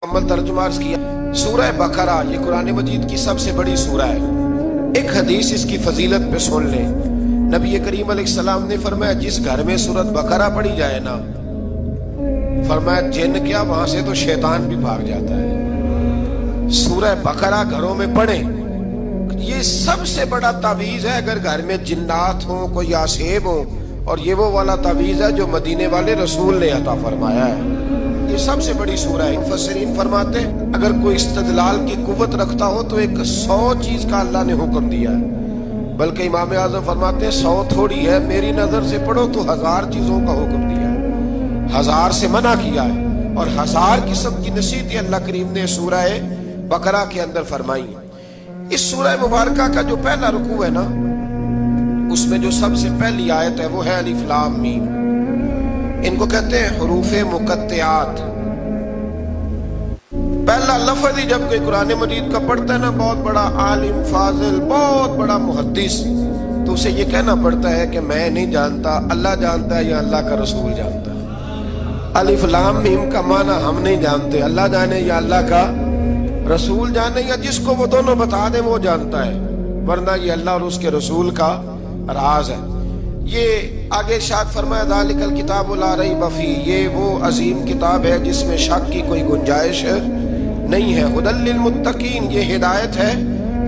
مکمل ترجمہ عرض کیا۔ سورہ بقرہ یہ قرآن مجید کی سب سے بڑی سورہ ہے۔ ایک حدیث اس کی فضیلت پہ سن لیں۔ نبی کریم علیہ السلام نے فرمایا جس گھر میں سورۃ بقرہ پڑھی جائے نا، فرمایا جن کیا وہاں سے تو شیطان بھی بھاگ جاتا ہے۔ سورہ بقرہ گھروں میں پڑھیں، یہ سب سے بڑا تعویذ ہے۔ اگر گھر میں جنات ہوں، کوئی آسیب ہوں، اور یہ وہ والا تعویذ ہے جو مدینے والے رسول نے عطا فرمایا ہے۔ یہ سب سے بڑی سورہ ہے۔ مفسرین فرماتے ہیں اگر کوئی استدلال کی قوت رکھتا ہو تو 100 چیز کا اللہ نے حکم دیا ہے، بلکہ امام اعظم فرماتے ہیں 100 تھوڑی ہے، میری نظر سے پڑھو تو 1000 چیزوں کا حکم دیا ہے، 1000 سے منع کیا ہے، اور 1000 قسم کی نصیحتیں اللہ کریم نے سورہ بقرہ کے اندر فرمائی ہیں۔ اس سورہ مبارکہ کا جو پہلا رکوع ہے نا، اس میں جو سب سے پہلی آیت ہے وہ ہے الف لام میم۔ ان کو کہتے ہیں حروف مقطعات۔ پہلا لفظ ہی جب کوئی قرآن مجید کا پڑھتا ہے نا، بہت بڑا عالم فاضل، بہت بڑا محدث، تو اسے یہ کہنا پڑتا ہے کہ میں نہیں جانتا، اللہ جانتا ہے یا اللہ کا رسول جانتا ہے۔ الف لام میم کا معنی ہم نہیں جانتے، اللہ جانے یا اللہ کا رسول جانے، یا جس کو وہ دونوں بتا دیں وہ جانتا ہے، ورنہ یہ اللہ اور اس کے رسول کا راز ہے۔ یہ آگے ارشاد فرمایا ذالک الکتاب لا ریب فیہ، یہ وہ عظیم کتاب ہے جس میں شک کی کوئی گنجائش نہیں ہے۔ ھدی للمتقین، یہ ہدایت ہے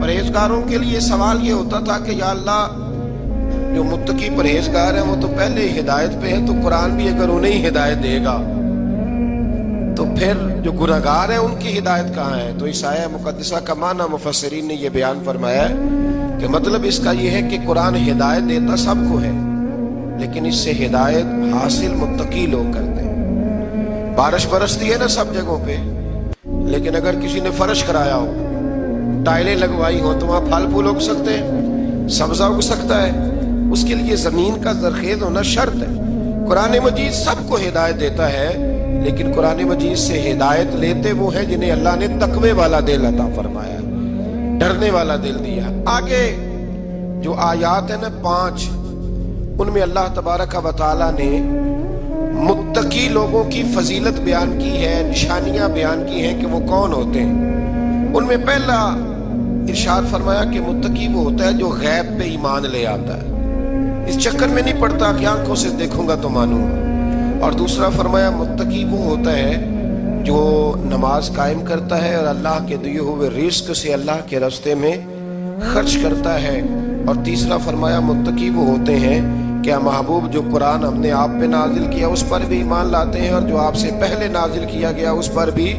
پرہیزگاروں کے لیے۔ سوال یہ ہوتا تھا کہ یا اللہ جو متقی پرہیزگار ہیں وہ تو پہلے ہدایت پہ ہیں، تو قرآن بھی اگر انہیں ہدایت دے گا تو پھر جو گنہگار ہیں ان کی ہدایت کہاں ہے؟ تو اس آیہ مقدسہ کا معنی مفسرین نے یہ بیان فرمایا ہے کہ مطلب اس کا یہ ہے کہ قرآن ہدایت دیتا سب کو ہے، لیکن اس سے ہدایت حاصل متقی لوگ کرتے ہیں۔ بارش برستی ہے نا سب جگہوں پہ، لیکن اگر کسی نے فرش کرایا ہو، ٹائلیں لگوائی ہو، تو وہاں پھل پھول اگ سکتے ہیں، سبزہ اگ سکتا ہے، اس کے لیے زمین کا زرخیز ہونا شرط ہے۔ قرآن مجید سب کو ہدایت دیتا ہے، لیکن قرآن مجید سے ہدایت لیتے وہ ہیں جنہیں اللہ نے تقوی والا دل عطا فرمایا، ڈرنے والا دل دیا۔ آگے جو آیات ہیں نا 5، ان میں اللہ تبارک و تعالیٰ نے متقی لوگوں کی فضیلت بیان کی ہے، نشانیاں بیان کی ہیں کہ وہ کون ہوتے ہیں۔ ان میں پہلا ارشاد فرمایا کہ متقی وہ ہوتا ہے جو غیب پہ ایمان لے آتا ہے، اس چکر میں نہیں پڑتا کہ آنکھوں سے دیکھوں گا تو مانوں گا۔ اور دوسرا فرمایا متقی وہ ہوتا ہے جو نماز قائم کرتا ہے اور اللہ کے دیے ہوئے رزق سے اللہ کے راستے میں خرچ کرتا ہے۔ اور تیسرا فرمایا متقی وہ ہوتے ہیں کہ محبوب جو قرآن ہم نے آپ پہ نازل کیا اس پر بھی ایمان لاتے ہیں، اور جو آپ سے پہلے نازل کیا گیا اس پر بھی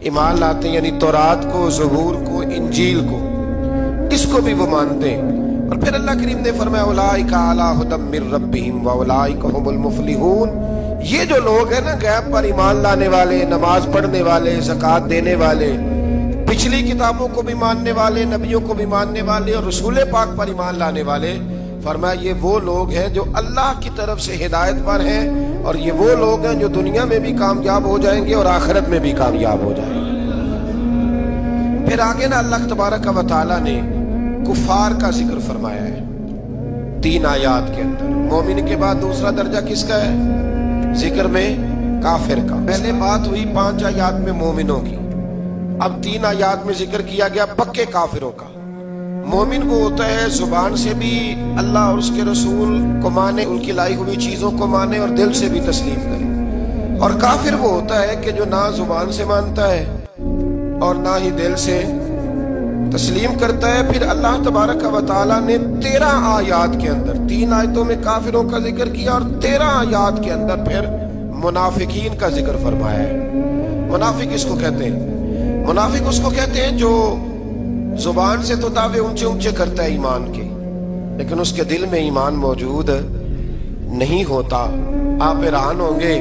ایمان لاتے ہیں، یعنی تورات کو، زبور کو، انجیل کو، اس کو بھی وہ مانتے ہیں۔ اور پھر اللہ کریم نے فرمایا اولئک علی ھدی من ربہم واولئک ھم المفلحون، یہ جو لوگ ہیں نا غیب پر ایمان لانے والے، نماز پڑھنے والے، زکوٰۃ دینے والے، پچھلی کتابوں کو بھی ماننے والے، نبیوں کو بھی ماننے والے، اور رسول پاک پر ایمان لانے والے، فرمایا یہ وہ لوگ ہیں جو اللہ کی طرف سے ہدایت پر ہیں، اور یہ وہ لوگ ہیں جو دنیا میں بھی کامیاب ہو جائیں گے اور آخرت میں بھی کامیاب ہو جائیں گے۔ پھر آگے نا اللہ تبارک و تعالیٰ نے کفار کا ذکر فرمایا ہے 3 آیات کے اندر۔ مومن کے بعد دوسرا درجہ کس کا ہے ذکر میں؟ کافر کا۔ پہلے بات ہوئی 5 آیات میں مومنوں کی، اب 3 آیات میں ذکر کیا گیا پکے کافروں کا۔ مومن وہ ہوتا ہے زبان سے بھی اللہ اور اس کے رسول کو مانے، ان کی لائی ہوئی چیزوں کو مانے اور دل سے بھی تسلیم کرے۔ اور کافر وہ ہوتا ہے کہ جو نہ زبان سے مانتا ہے اور نہ ہی دل سے تسلیم کرتا ہے۔ پھر اللہ تبارک و تعالیٰ نے 13 آیات کے اندر، 3 آیتوں میں کافروں کا ذکر کیا، اور 13 آیات کے اندر پھر منافقین کا ذکر فرمایا ہے۔ منافق اس کو کہتے ہیں، منافق اس کو کہتے ہیں جو زبان سے تو دعوے اونچے اونچے کرتا ہے ایمان کے، لیکن اس کے دل میں ایمان موجود نہیں ہوتا۔ آپ حیران ہوں گے،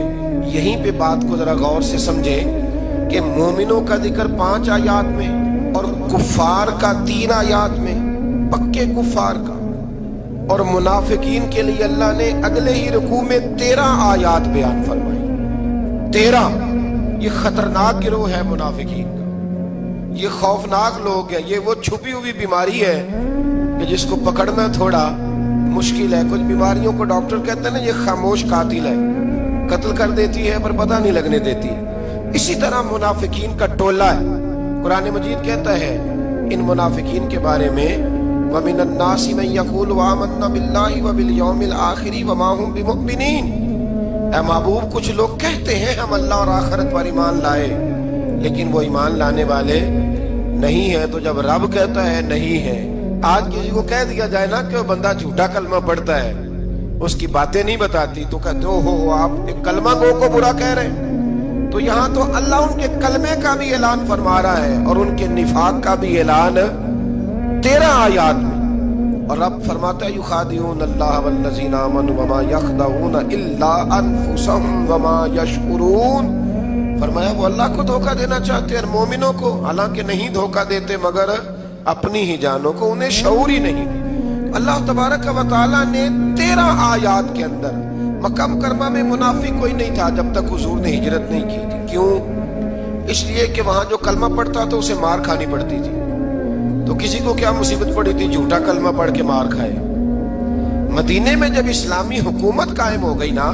یہیں پہ بات کو ذرا غور سے سمجھیں کہ مومنوں کا ذکر 5 آیات میں اور کفار کا 3 آیات میں، پکے کفار کا، اور منافقین کے لیے اللہ نے اگلے ہی رکوع میں 13 آیات بیان فرمائی۔ 13 یہ خطرناک گروہ ہے منافقین کا، یہ خوفناک لوگ ہیں، یہ وہ چھپی ہوئی بیماری ہے کہ جس کو پکڑنا تھوڑا مشکل ہے۔ کچھ بیماریوں کو ڈاکٹر کہتے ہیں نا یہ خاموش قاتل ہے، قتل کر دیتی ہے پر پتہ نہیں لگنے دیتی۔ اسی طرح منافقین کا ٹولہ ہے. قرآن مجید کہتا ہے ان منافقین کے بارے میں وَمِنَ النَّاسِ مَن يَقُولُ آمَنَّا بِاللَّهِ وَبِالْيَوْمِ الْآخِرِ وَمَا هُمْ بِمُؤْمِنِينَ. اے محبوب کچھ لوگ کہتے ہیں ہم اللہ اور آخرت پر ایمان لائے لیکن وہ ایمان لانے والے نہیں ہیں. تو جب رب کہتا ہے نہیں ہے، آج کسی کو کہہ دیا جائے نا کہ وہ بندہ جھوٹا کلمہ پڑھتا ہے، اس کی باتیں نہیں بتاتی، تو کہتے ہو آپ ایک کلمہ گو کو برا کہہ رہے ہیں. تو یہاں تو اللہ ان کے کلمے کا بھی اعلان فرما رہا ہے اور ان کے نفاق کا بھی اعلان 13 آیات میں. اور رب فرماتا ہے یخادعون اللہ والذین آمنوا وما یخدعون الا انفسهم وما یشعرون. فرمایا وہ اللہ کو دھوکہ دینا چاہتے ہیں مومنوں کو، حالانکہ نہیں دھوکہ دیتے مگر اپنی ہی جانوں کو، انہیں شعور ہی نہیں. اللہ تبارک و تعالیٰ نے 13 آیات کے اندر مکہ مکرمہ میں منافق کوئی نہیں تھا جب تک حضور نے ہجرت نہیں کی تھی. کیوں؟ اس لیے کہ وہاں جو کلمہ پڑھتا تھا اسے مار کھانی پڑتی تھی. تو کسی کو کیا مصیبت پڑی تھی جھوٹا کلمہ پڑھ کے مار کھائے. مدینے میں جب اسلامی حکومت قائم ہو گئی نا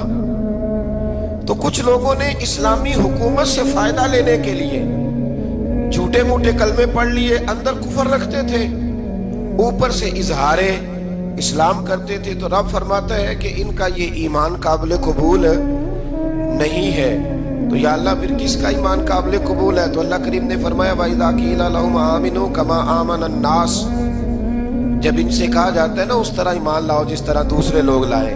تو کچھ لوگوں نے اسلامی حکومت سے فائدہ لینے کے لیے جھوٹے موٹے کلمے پڑھ لیے، اندر کفر رکھتے تھے، اوپر سے اظہار اسلام کرتے تھے. تو رب فرماتا ہے کہ ان کا یہ ایمان قابل قبول نہیں ہے. تو یا اللہ پھر کس کا ایمان قابل قبول ہے؟ تو اللہ کریم نے فرمایا وَإِذَا قِيلَ لَهُمْ آمِنُوا كَمَا آمَنَ النَّاسُ. جب ان سے کہا جاتا ہے نا اس طرح ایمان لاؤ جس طرح دوسرے لوگ لائے،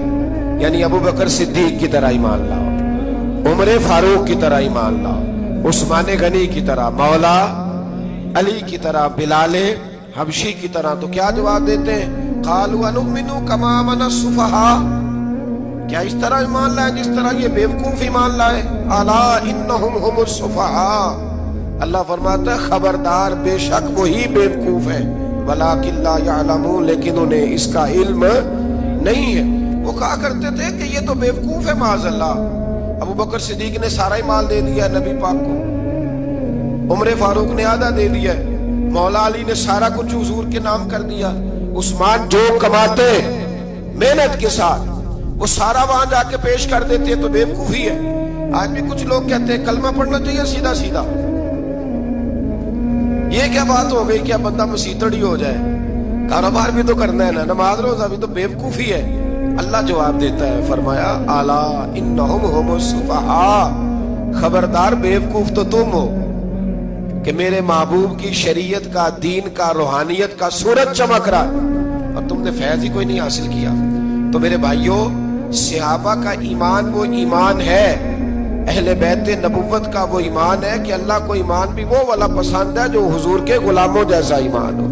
یعنی ابو بکر صدیق کی طرح ایمان لاؤ، عمر فاروق کی طرح ایمان لاؤ، عثمان غنی کی طرح، مولا علی کی طرح، بلال حبشی کی طرح، تو کیا جواب دیتے ہیں؟ قالوا انؤمن كما آمن السفهاء. کیا اس طرح ایمان لائے جس طرح یہ بیوقوف ایمان لائے؟ الا انہم هم السفهاء. اللہ فرماتا ہے خبردار بے شک وہی بیوقوف ہے، ولکن لا يعلمون، لیکن انہیں اس کا علم نہیں ہے. وہ کہا کرتے تھے کہ یہ تو بیوقوف ہے معاذ اللہ. ابو بکر صدیق نے سارا ہی مال دے دیا نبی پاک کو، عمر فاروق نے آدھا دے دیا، مولا علی نے سارا کچھ حضور کے نام کر دیا، عثمان جو کماتے محنت کے ساتھ وہ سارا وہاں جا کے پیش کر دیتے، تو بیوقوفی ہے. آج بھی کچھ لوگ کہتے ہیں کلمہ پڑھنا چاہیے سیدھا سیدھا. یہ کیا بات ہو گئی کہ بندہ مسیتڑ ہی ہو جائے؟ کاروبار بھی تو کرنا ہے نا، نماز روزہ بھی، تو بیوقوفی ہے. اللہ جواب دیتا ہے، فرمایا الا انہم هم السفہاء، خبردار بیوقوف تو تم ہو کہ میرے محبوب کی شریعت کا، دین کا، روحانیت کا سورج چمک رہا ہے اور تم نے فیض ہی کوئی نہیں حاصل کیا. تو میرے بھائیوں، صحابہ کا ایمان وہ ایمان ہے، اہل بیت نبوت کا وہ ایمان ہے کہ اللہ کو ایمان بھی وہ والا پسند ہے جو حضور کے غلاموں جیسا ایمان ہو.